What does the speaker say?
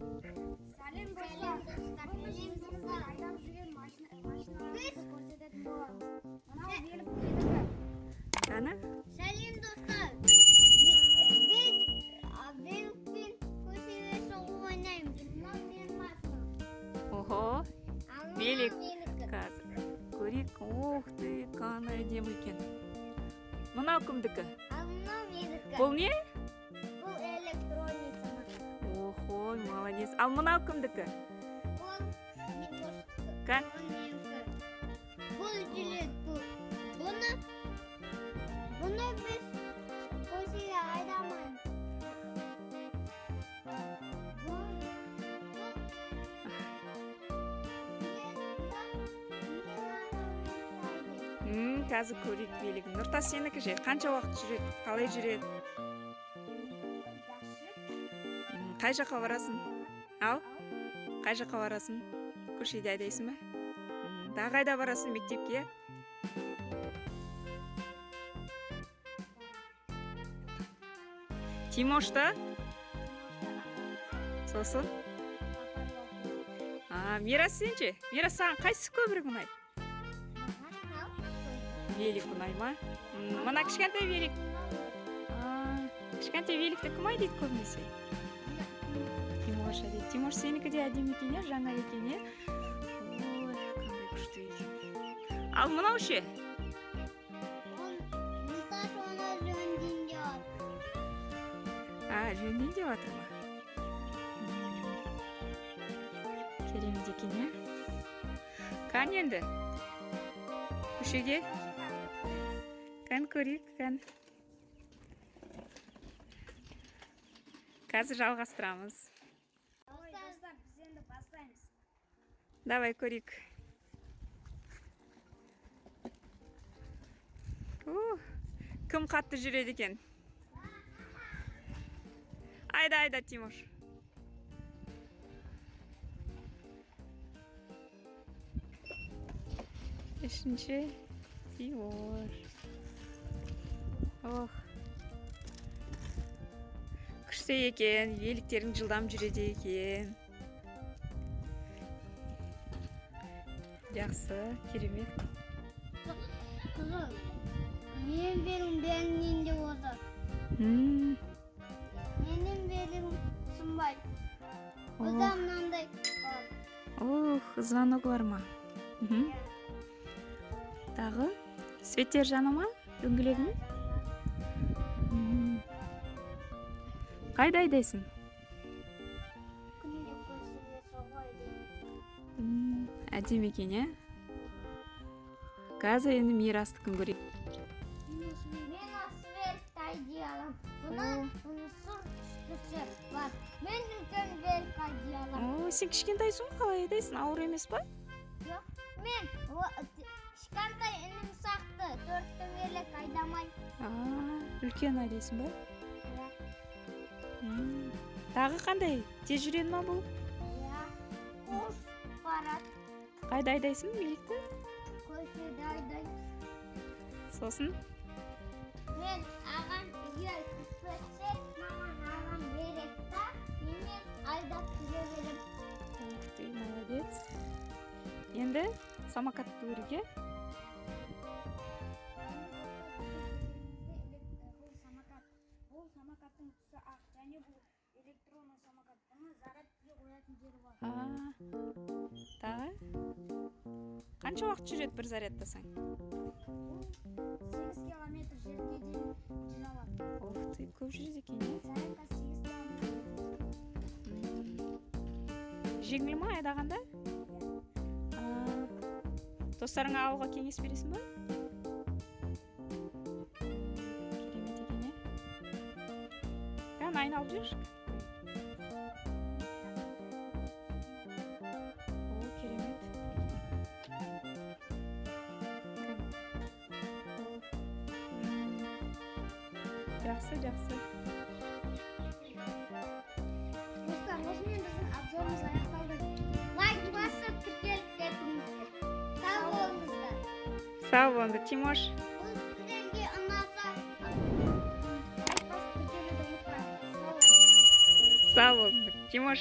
Salim dostlar. Bugün sizler aydan жүрген машиналарды көрсететін боламыз. Мынау велик қойдығы. Ana? Salim dostlar. Biz velикпен көшеде соғып ойнаймыз. Мынау менің машинам. Ого, Ал велик. мынау менікі. Қазір көрейік. Ох ты, қандай әдемі екен. Мынау кімдікі? Ал мынау менікі. Бұл не? Бұл электронный самокат. Охо, молодец. Ал мынау кімдікі? Бұл метошты. Ка? Бұл менікі. Бұл жүрек бұл. Бұны біз көшеге айдамаймыз. Қазір көрейік велигін. Нұртас сенікі же? Қанша уақыт жүреді? Қалай жүреді? Қай жаққа барасың? Ау? Қай жаққа барасың? Көшеде айдайсың ба? Дағы қайда барасың мектепке? Тимошта? Сосын? Мирас сен ше? Мирас саған қайсысы көбірек ұнайды? Велик ұнай ма? Мына кішкентай велик. Кішкентай великті кім айдайды көбінесе? Тимош айдайды. Тимош сенікі де әдемі екен, жаңа екен, ой, қандай күшті екен. Ал мынау ше? Мұсташ оны жөндейін деп отыр. Жөндейін деп жатыр ма? Керемет екен, Кән енді? Көшеге? Кән көрейік, кән. Қазір жалғастырамыз. Ой, достар, біз енді бастаймыз. Давай көрейік. Кім қатты жүреді екен? Айда, Тимош. Үшінші Тимош. Ох. Күшті екен, великтерің жылдам жүреді екен. Жақсы, керемет. Қызым, менің белім бәрінен де озық. Менің белім сынбайды. Одан мынандай бар. Ох, звонок бар ма? Тағы? Светтер жаны ма? Дөңгелегің? Қайда айдайсың? Күнде көшеде соғып ойнаймын. Әдемі екен, Қазір енді Мирастікін көрейік. Мен осы великті айдай аламын. Бұны сұр түсті бар. Мен үлкен велик айдай аламын. Сен кішкентайсың ғой, қалай айдайсың? Ауыр емес па? Жоқ, мен кішкентай інім сақты. 4 велик айдамай. Үлкен айдайсың ба? Тағы қандай? Тез жүреді ма бұл? Қош барады. Қайда айдайсың великті? Көшеде айдаймыз. Сосын? Мен ағам егер күшпесе, маған ағам береді да, мен айдап жүре берем. Ух ты, молодец. Енді самокатты көруге. Бұл самокаттың түсі ақ, және бұл электронный самокат. Бұны зарядке қоятын жері бар. Тағы? Қанша уақыт жүреді бір зарядтасаң? 8 километр жерге дейін жүре алады. Ух ты, көп жүреді екен, Зарядка 8 километр. Жеңіл ма айдағанда? Достарыңа алуға кеңес бересің ба? Керемет екен, Кән айналып жүр. Керемет. Жақсы. Достар, осымен біздің обзорымыз аяқталды. Лайк басып, тіркеліп кетіңіздер. Сау болыңыздар. Сау болыңдар, Тимош. Бұл сіздерге ұнаса, Лайк басып, тіркелуді ұмытпаңыз. Сау болыңыз. Сау болыңдар, Тимош.